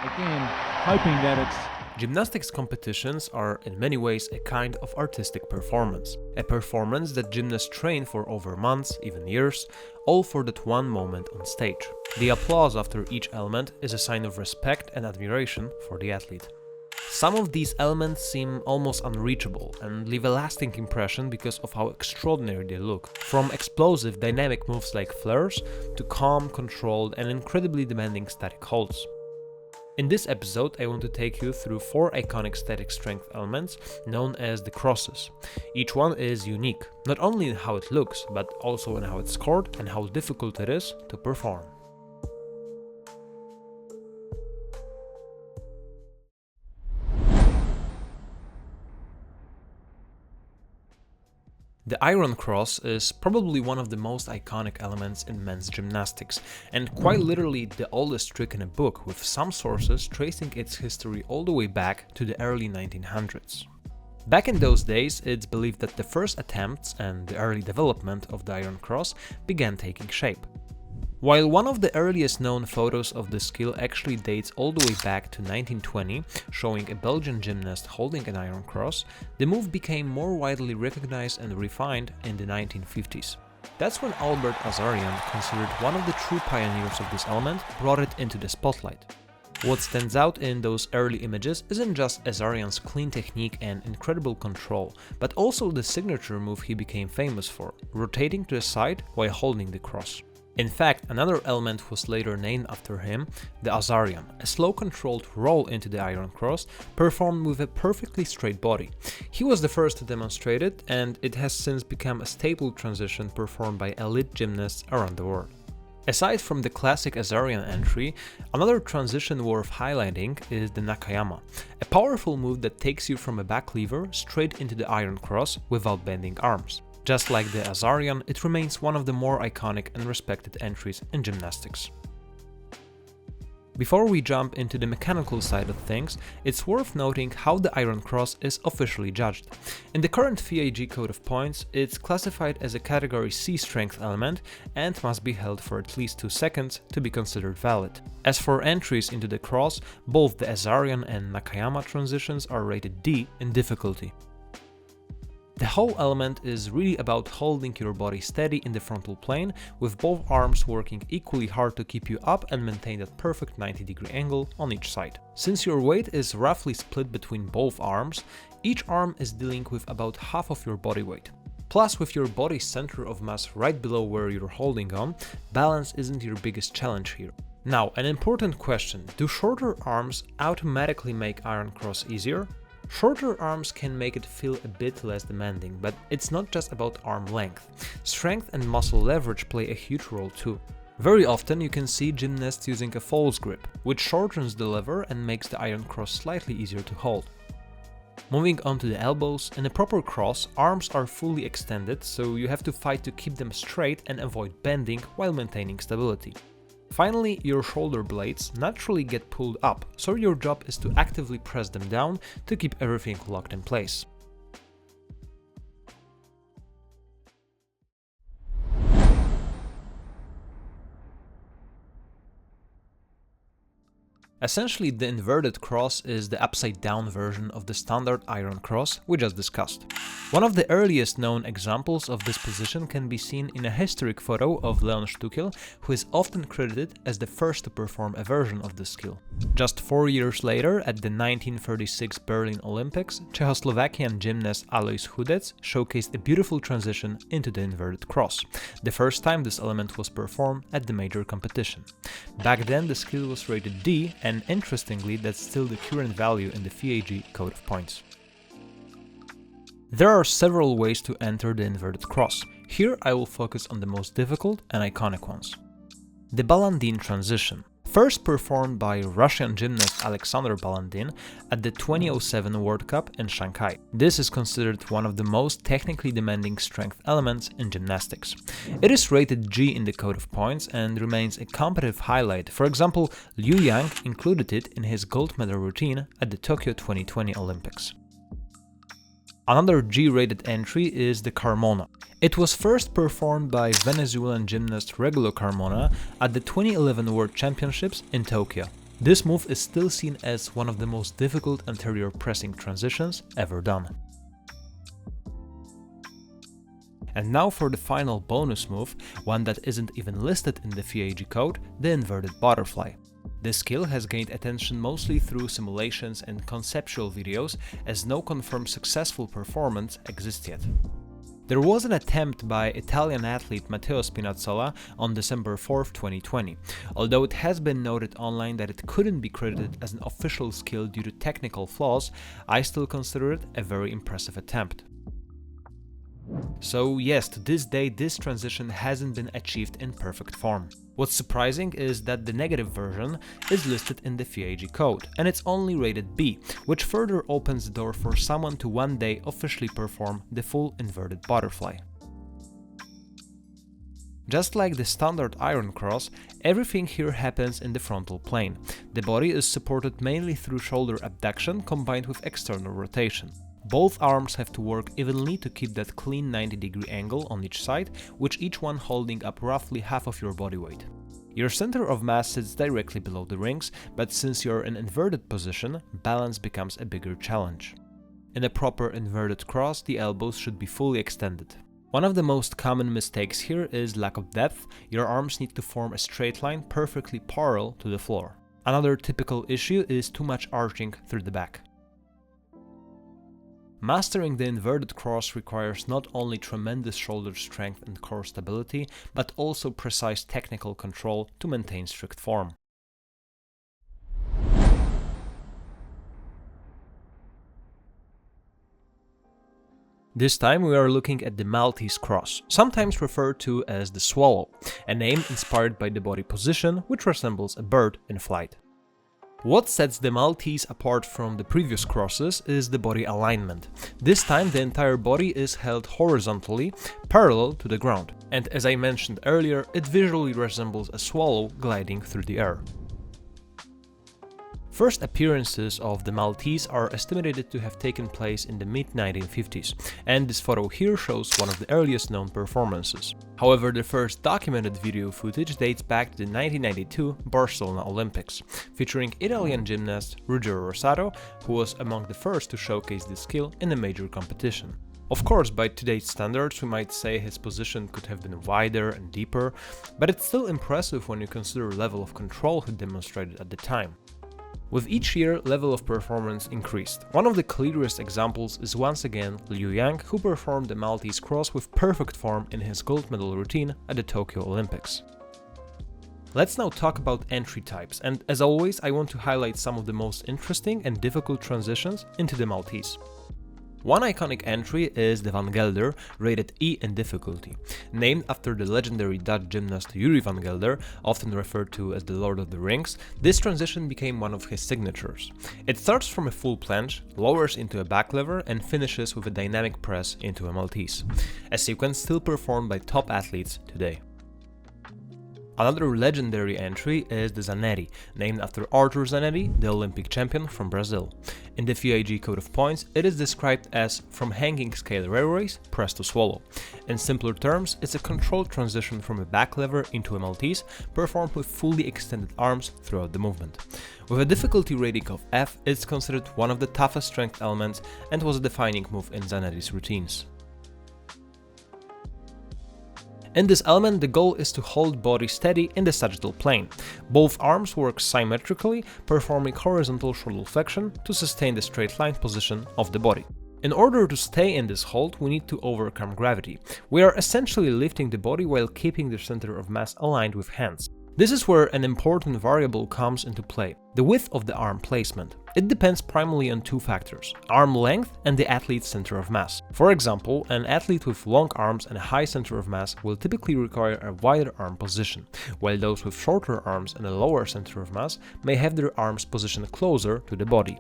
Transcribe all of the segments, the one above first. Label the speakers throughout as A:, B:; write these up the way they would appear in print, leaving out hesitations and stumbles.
A: Again, hoping that it's...
B: Gymnastics competitions are in many ways a kind of artistic performance. A performance that gymnasts train for over months, even years, all for that one moment on stage. The applause after each element is a sign of respect and admiration for the athlete. Some of these elements seem almost unreachable and leave a lasting impression because of how extraordinary they look. From explosive, dynamic moves like flares to calm, controlled, and incredibly demanding static holds. In this episode, I want to take you through 4 iconic static strength elements known as the crosses. Each one is unique, not only in how it looks, but also in how it's scored and how difficult it is to perform. The iron cross is probably one of the most iconic elements in men's gymnastics, and quite literally the oldest trick in a book, with some sources tracing its history all the way back to the early 1900s. Back in those days, it's believed that the first attempts and the early development of the iron cross began taking shape. While one of the earliest known photos of the skill actually dates all the way back to 1920, showing a Belgian gymnast holding an iron cross, the move became more widely recognized and refined in the 1950s. That's when Albert Azarian, considered one of the true pioneers of this element, brought it into the spotlight. What stands out in those early images isn't just Azarian's clean technique and incredible control, but also the signature move he became famous for, rotating to the side while holding the cross. In fact, another element was later named after him, the Azarian, a slow controlled roll into the iron cross performed with a perfectly straight body. He was the first to demonstrate it, and it has since become a staple transition performed by elite gymnasts around the world. Aside from the classic Azarian entry, another transition worth highlighting is the Nakayama, a powerful move that takes you from a back lever straight into the iron cross without bending arms. Just like the Azarian, it remains one of the more iconic and respected entries in gymnastics. Before we jump into the mechanical side of things, it's worth noting how the iron cross is officially judged. In the current FIG code of points, it's classified as a category C strength element and must be held for at least 2 seconds to be considered valid. As for entries into the cross, both the Azarian and Nakayama transitions are rated D in difficulty. The whole element is really about holding your body steady in the frontal plane, with both arms working equally hard to keep you up and maintain that perfect 90-degree angle on each side. Since your weight is roughly split between both arms, each arm is dealing with about half of your body weight. Plus, with your body's center of mass right below where you're holding on, balance isn't your biggest challenge here. Now, an important question: do shorter arms automatically make iron cross easier? Shorter arms can make it feel a bit less demanding, but it's not just about arm length. Strength and muscle leverage play a huge role too. Very often you can see gymnasts using a false grip, which shortens the lever and makes the iron cross slightly easier to hold. Moving on to the elbows, in a proper cross, arms are fully extended, so you have to fight to keep them straight and avoid bending while maintaining stability. Finally, your shoulder blades naturally get pulled up, so your job is to actively press them down to keep everything locked in place. Essentially, the inverted cross is the upside-down version of the standard iron cross we just discussed. One of the earliest known examples of this position can be seen in a historic photo of Leon Stuckel, who is often credited as the first to perform a version of this skill. Just 4 years later, at the 1936 Berlin Olympics, Czechoslovakian gymnast Alois Hudec showcased a beautiful transition into the inverted cross, the first time this element was performed at the major competition. Back then, the skill was rated D, and interestingly, that's still the current value in the FIG code of points. There are several ways to enter the inverted cross. Here I will focus on the most difficult and iconic ones. The Balandin transition. First performed by Russian gymnast Alexander Balandin at the 2007 World Cup in Shanghai. This is considered one of the most technically demanding strength elements in gymnastics. It is rated G in the code of points and remains a competitive highlight. For example, Liu Yang included it in his gold medal routine at the Tokyo 2020 Olympics. Another G-rated entry is the Carmona. It was first performed by Venezuelan gymnast Regulo Carmona at the 2011 World Championships in Tokyo. This move is still seen as one of the most difficult anterior pressing transitions ever done. And now for the final bonus move, one that isn't even listed in the FIAG code, the inverted butterfly. This skill has gained attention mostly through simulations and conceptual videos, as no confirmed successful performance exists yet. There was an attempt by Italian athlete Matteo Spinazzola on December 4, 2020, although it has been noted online that it couldn't be credited as an official skill due to technical flaws. I still consider it a very impressive attempt. So yes, to this day this transition hasn't been achieved in perfect form. What's surprising is that the negative version is listed in the FIAG code, and it's only rated B, which further opens the door for someone to one day officially perform the full inverted butterfly. Just like the standard iron cross, everything here happens in the frontal plane. The body is supported mainly through shoulder abduction combined with external rotation. Both arms have to work evenly to keep that clean 90-degree angle on each side, with each one holding up roughly half of your body weight. Your center of mass sits directly below the rings, but since you're in inverted position, balance becomes a bigger challenge. In a proper inverted cross, the elbows should be fully extended. One of the most common mistakes here is lack of depth. Your arms need to form a straight line perfectly parallel to the floor. Another typical issue is too much arching through the back. Mastering the inverted cross requires not only tremendous shoulder strength and core stability, but also precise technical control to maintain strict form. This time we are looking at the Maltese Cross, sometimes referred to as the swallow, a name inspired by the body position, which resembles a bird in flight. What sets the Maltese apart from the previous crosses is the body alignment. This time the entire body is held horizontally, parallel to the ground, and as I mentioned earlier, it visually resembles a swallow gliding through the air. First appearances of the Maltese are estimated to have taken place in the mid-1950s, and this photo here shows one of the earliest known performances. However, the first documented video footage dates back to the 1992 Barcelona Olympics, featuring Italian gymnast Ruggero Rosato, who was among the first to showcase this skill in a major competition. Of course, by today's standards, we might say his position could have been wider and deeper, but it's still impressive when you consider the level of control he demonstrated at the time. With each year, level of performance increased. One of the clearest examples is once again Liu Yang, who performed the Maltese Cross with perfect form in his gold medal routine at the Tokyo Olympics. Let's now talk about entry types, and as always I want to highlight some of the most interesting and difficult transitions into the Maltese. One iconic entry is the Van Gelder, rated E in difficulty. Named after the legendary Dutch gymnast Yuri van Gelder, often referred to as the Lord of the Rings, this transition became one of his signatures. It starts from a full planche, lowers into a back lever, and finishes with a dynamic press into a Maltese, a sequence still performed by top athletes today. Another legendary entry is the Zanetti, named after Arthur Zanetti, the Olympic champion from Brazil. In the FIAG code of points, it is described as from hanging scale railways, press to swallow. In simpler terms, it's a controlled transition from a back lever into a Maltese, performed with fully extended arms throughout the movement. With a difficulty rating of F, it's considered one of the toughest strength elements and was a defining move in Zanetti's routines. In this element, the goal is to hold body steady in the sagittal plane. Both arms work symmetrically, performing horizontal shoulder flexion to sustain the straight line position of the body. In order to stay in this hold, we need to overcome gravity. We are essentially lifting the body while keeping the center of mass aligned with hands. This is where an important variable comes into play: the width of the arm placement. It depends primarily on two factors: arm length and the athlete's center of mass. For example, an athlete with long arms and a high center of mass will typically require a wider arm position, while those with shorter arms and a lower center of mass may have their arms positioned closer to the body.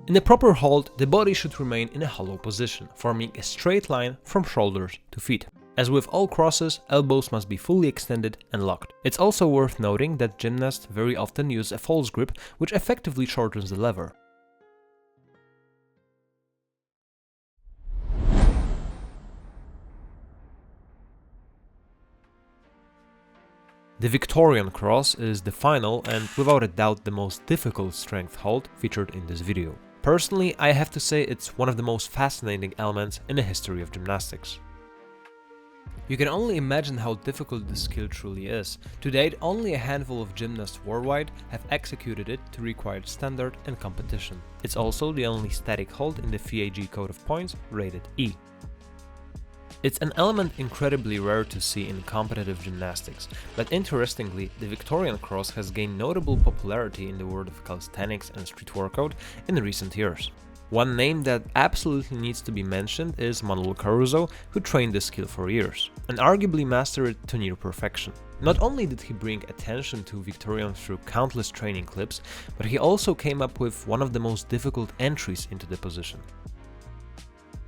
B: In a proper hold, the body should remain in a hollow position, forming a straight line from shoulders to feet. As with all crosses, elbows must be fully extended and locked. It's also worth noting that gymnasts very often use a false grip, which effectively shortens the lever. The Victorian Cross is the final and without a doubt the most difficult strength hold featured in this video. Personally, I have to say it's one of the most fascinating elements in the history of gymnastics. You can only imagine how difficult this skill truly is. To date, only a handful of gymnasts worldwide have executed it to required standard and competition. It's also the only static hold in the FIG code of points, rated E. It's an element incredibly rare to see in competitive gymnastics, but interestingly, the Victorian Cross has gained notable popularity in the world of calisthenics and street workout in recent years. One name that absolutely needs to be mentioned is Manuel Caruso, who trained this skill for years, and arguably mastered it to near perfection. Not only did he bring attention to Victorian through countless training clips, but he also came up with one of the most difficult entries into the position.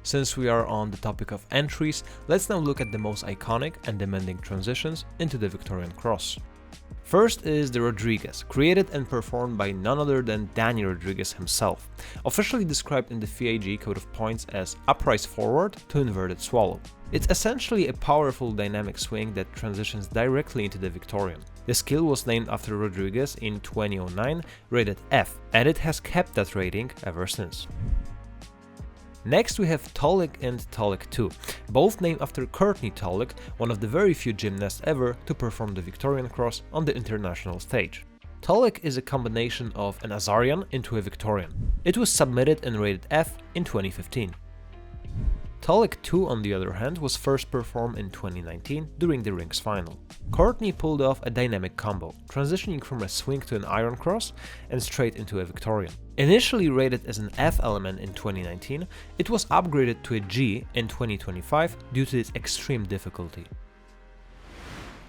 B: Since we are on the topic of entries, let's now look at the most iconic and demanding transitions into the Victorian Cross. First is the Rodriguez, created and performed by none other than Danny Rodriguez himself, officially described in the FIG code of points as upright forward to inverted swallow. It's essentially a powerful dynamic swing that transitions directly into the Victorian. The skill was named after Rodriguez in 2009, rated F, and it has kept that rating ever since. Next we have Tolik and Tolik 2, both named after Courtney Tolik, one of the very few gymnasts ever to perform the Victorian Cross on the international stage. Tolik is a combination of an Azarian into a Victorian. It was submitted and rated F in 2015. Tolik 2, on the other hand, was first performed in 2019 during the rings final. Courtney pulled off a dynamic combo, transitioning from a swing to an iron cross and straight into a Victorian. Initially rated as an F element in 2019, it was upgraded to a G in 2025 due to its extreme difficulty.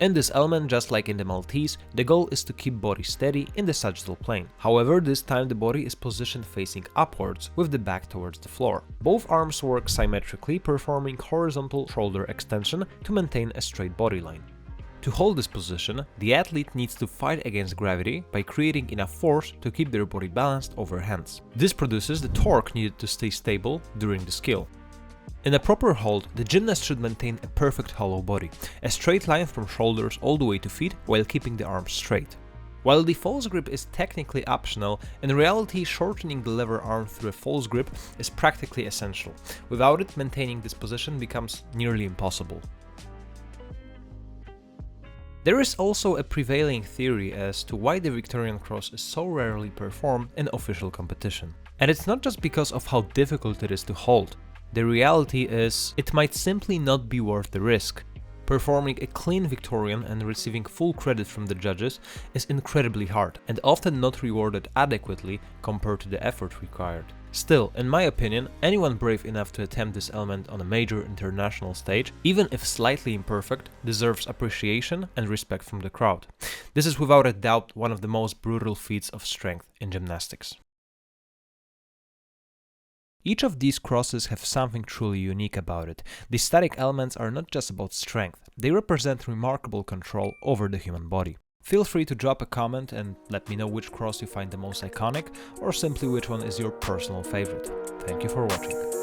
B: In this element, just like in the Maltese, the goal is to keep body steady in the sagittal plane. However, this time the body is positioned facing upwards with the back towards the floor. Both arms work symmetrically, performing horizontal shoulder extension to maintain a straight body line. To hold this position, the athlete needs to fight against gravity by creating enough force to keep their body balanced over hands. This produces the torque needed to stay stable during the skill. In a proper hold, the gymnast should maintain a perfect hollow body, a straight line from shoulders all the way to feet while keeping the arms straight. While the false grip is technically optional, in reality shortening the lever arm through a false grip is practically essential. Without it, maintaining this position becomes nearly impossible. There is also a prevailing theory as to why the Victorian Cross is so rarely performed in official competition. And it's not just because of how difficult it is to hold. The reality is, it might simply not be worth the risk. Performing a clean Victorian and receiving full credit from the judges is incredibly hard and often not rewarded adequately compared to the effort required. Still, in my opinion, anyone brave enough to attempt this element on a major international stage, even if slightly imperfect, deserves appreciation and respect from the crowd. This is without a doubt one of the most brutal feats of strength in gymnastics. Each of these crosses have something truly unique about it. The static elements are not just about strength, they represent remarkable control over the human body. Feel free to drop a comment and let me know which cross you find the most iconic, or simply which one is your personal favorite. Thank you for watching.